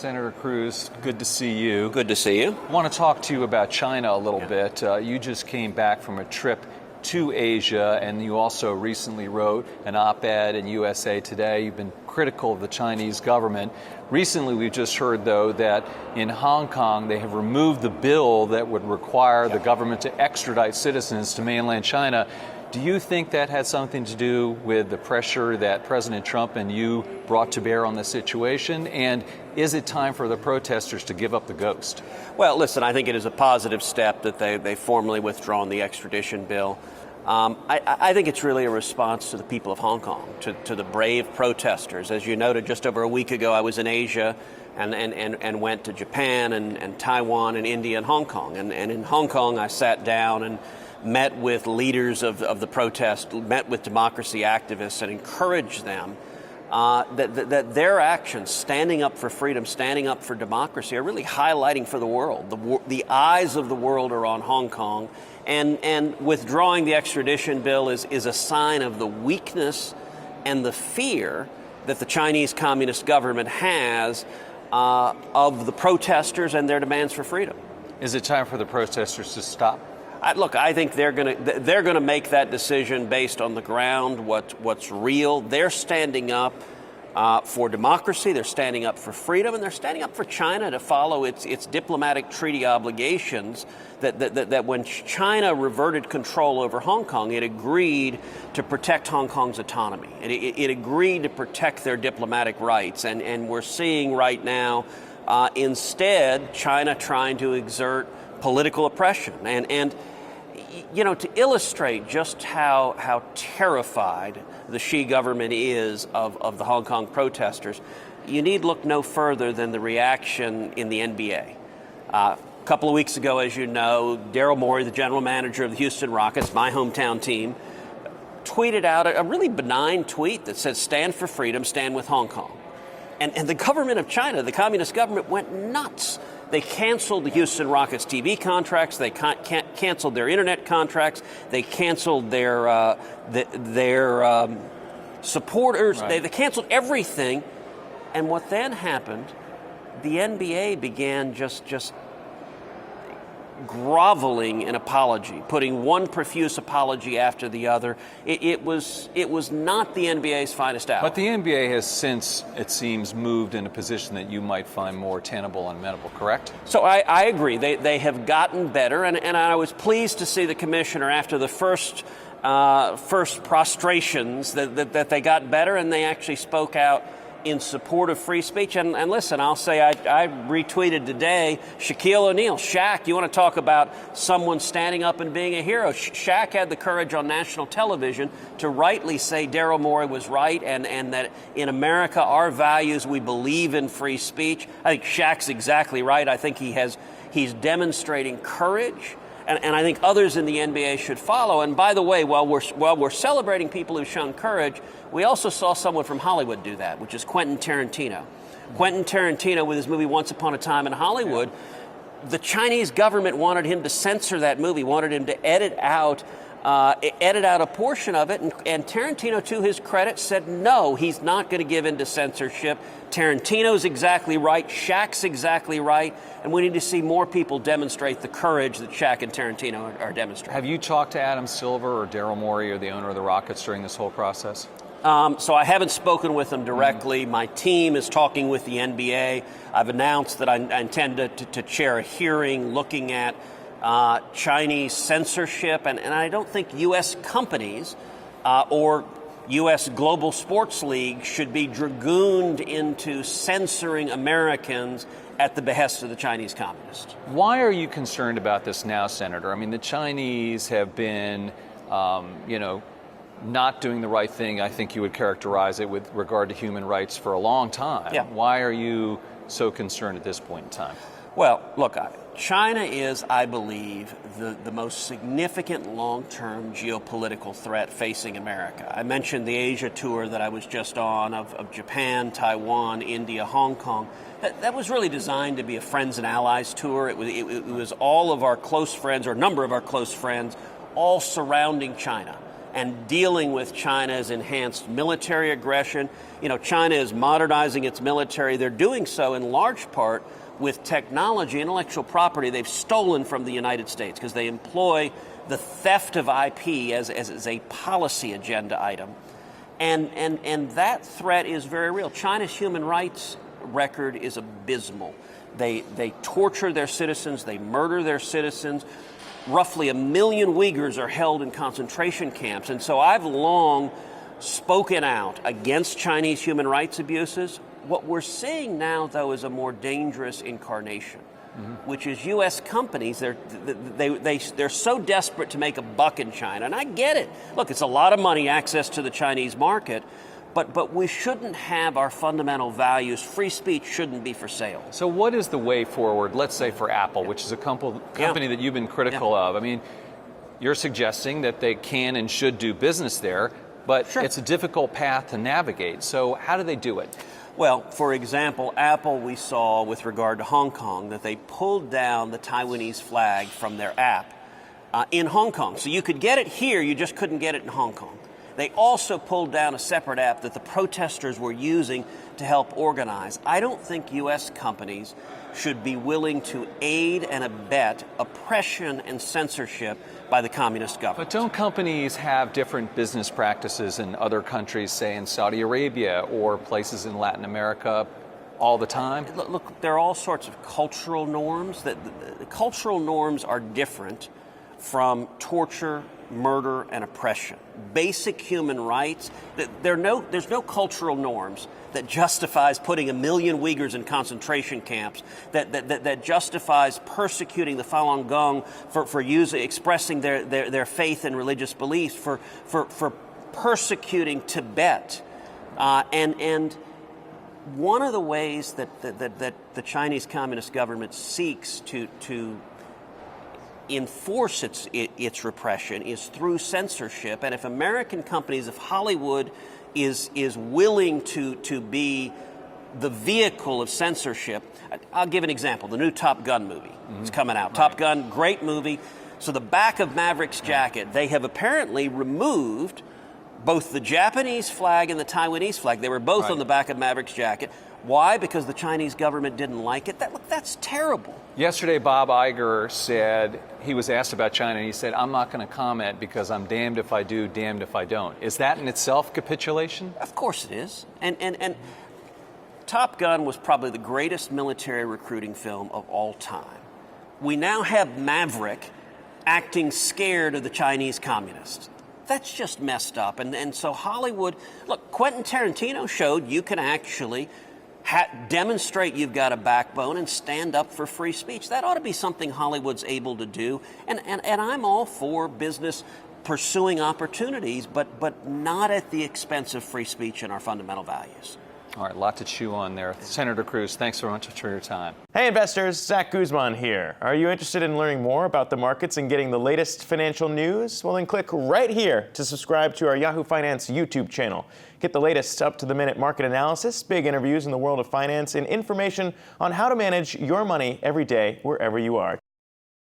Senator Cruz, good to see you. Good to see you. I want to talk to you about China a little bit. You just came back from a trip to Asia, and you also recently wrote an op-ed in USA Today. You've been critical of the Chinese government. Recently, we've just heard, though, that in Hong Kong, they have removed the bill that would require the government to extradite citizens to mainland China. Do you think that had something to do with the pressure that President Trump and you brought to bear on the situation? And is it time for the protesters to give up the ghost? Well, listen, I think it is a positive step that they formally withdrawn the extradition bill. I think it's really a response to the people of Hong Kong, to the brave protesters. As you noted, just over a week ago, I was in Asia and went to Japan and Taiwan and India and Hong Kong. And in Hong Kong, I sat down and met with leaders of the protest, met with democracy activists, and encouraged them that their actions, standing up for freedom, standing up for democracy, are really highlighting for the world. The eyes of the world are on Hong Kong, and withdrawing the extradition bill is a sign of the weakness and the fear that the Chinese Communist government has of the protesters and their demands for freedom. Is it time for the protesters to stop? Look, I think they're going to make that decision based on the ground, what's real. They're standing up for democracy. They're standing up for freedom, and they're standing up for China to follow its diplomatic treaty obligations. That when China reverted control over Hong Kong, it agreed to protect Hong Kong's autonomy. It agreed to protect their diplomatic rights, and we're seeing right now instead China trying to exert political oppression and. You know, to illustrate just how terrified the Xi government is of the Hong Kong protesters, you need look no further than the reaction in the NBA. A couple of weeks ago, as you know, Daryl Morey, the general manager of the Houston Rockets, my hometown team, tweeted out a really benign tweet that says, "Stand for freedom, stand with Hong Kong." And the government of China, the communist government, went nuts. They canceled the Houston Rockets TV contracts. They canceled their internet contracts. They canceled their supporters. Right. They canceled everything. And what then happened? The NBA began just groveling in apology, putting one profuse apology after the other. It was not the NBA's finest hour. But the NBA has since, it seems, moved in a position that you might find more tenable and amenable, correct? So I agree. They have gotten better, and I was pleased to see the commissioner after the first prostrations that they got better, and they actually spoke out in support of free speech. And listen, I'll say I retweeted today Shaquille O'Neal. Shaq, you want to talk about someone standing up and being a hero. Shaq had the courage on national television to rightly say Daryl Morey was right and that in America, our values, we believe in free speech. I think Shaq's exactly right. I think he's demonstrating courage. And I think others in the NBA should follow. And by the way, while we're celebrating people who've shown courage, we also saw someone from Hollywood do that, which is Quentin Tarantino. Quentin Tarantino, with his movie Once Upon a Time in Hollywood, the Chinese government wanted him to censor that movie, wanted him to edit out a portion of it, and Tarantino, to his credit, said no, he's not going to give in to censorship. Tarantino's exactly right, Shaq's exactly right, and we need to see more people demonstrate the courage that Shaq and Tarantino are demonstrating. Have you talked to Adam Silver or Daryl Morey or the owner of the Rockets during this whole process? So I haven't spoken with them directly. My team is talking with the NBA. I've announced that I intend to chair a hearing looking at Chinese censorship, and I don't think U.S. companies or U.S. global sports leagues should be dragooned into censoring Americans at the behest of the Chinese communists. Why are you concerned about this now, Senator? I mean, the Chinese have been, not doing the right thing, I think you would characterize it, with regard to human rights for a long time. Yeah. Why are you so concerned at this point in time? Well, look, China is, I believe, the most significant long-term geopolitical threat facing America. I mentioned the Asia tour that I was just on of Japan, Taiwan, India, Hong Kong. That was really designed to be a friends and allies tour. It was all of our close friends, or a number of our close friends, all surrounding China. and dealing with China's enhanced military aggression. You know, China is modernizing its military. They're doing so in large part with technology, intellectual property they've stolen from the United States because they employ the theft of IP as a policy agenda item. And that threat is very real. China's human rights record is abysmal. They torture their citizens, they murder their citizens. Roughly 1 million Uyghurs are held in concentration camps. And so I've long spoken out against Chinese human rights abuses. What we're seeing now, though, is a more dangerous incarnation, which is U.S. companies. They're so desperate to make a buck in China, and I get it. Look, it's a lot of money, access to the Chinese market, but we shouldn't have our fundamental values. Free speech shouldn't be for sale. So what is the way forward, let's say for Apple, which is a company that you've been critical of? I mean, you're suggesting that they can and should do business there, but it's a difficult path to navigate. So how do they do it? Well, for example, Apple, we saw with regard to Hong Kong that they pulled down the Taiwanese flag from their app in Hong Kong. So you could get it here, you just couldn't get it in Hong Kong. They also pulled down a separate app that the protesters were using to help organize. I don't think U.S. companies should be willing to aid and abet oppression and censorship by the communist government. But don't companies have different business practices in other countries, say in Saudi Arabia or places in Latin America, all the time? Look, there are all sorts of cultural norms. The cultural norms are different from torture, murder, and oppression. Basic human rights, there's no cultural norms that justifies putting 1 million Uyghurs in concentration camps, that justifies persecuting the Falun Gong for expressing their faith and religious beliefs, for persecuting Tibet. And one of the ways that the Chinese Communist government seeks to enforce its repression is through censorship. And if American companies, if Hollywood is willing to be the vehicle of censorship, I'll give an example. The new Top Gun movie is coming out. Right. Top Gun, great movie. So the back of Maverick's jacket, they have apparently removed both the Japanese flag and the Taiwanese flag. They were both on the back of Maverick's jacket. Why? Because the Chinese government didn't like it? That's terrible. Yesterday, Bob Iger said, he was asked about China, and he said, I'm not going to comment because I'm damned if I do, damned if I don't. Is that in itself capitulation? Of course it is. And Top Gun was probably the greatest military recruiting film of all time. We now have Maverick acting scared of the Chinese communists. That's just messed up. And so Hollywood, look, Quentin Tarantino showed you can actually demonstrate you've got a backbone and stand up for free speech. That ought to be something Hollywood's able to do. And I'm all for business pursuing opportunities, but not at the expense of free speech and our fundamental values. All right, a lot to chew on there. Senator Cruz, thanks so much for your time. Hey investors, Zach Guzman here. Are you interested in learning more about the markets and getting the latest financial news? Well, then click right here to subscribe to our Yahoo Finance YouTube channel. Get the latest up-to-the-minute market analysis, big interviews in the world of finance, and information on how to manage your money every day wherever you are.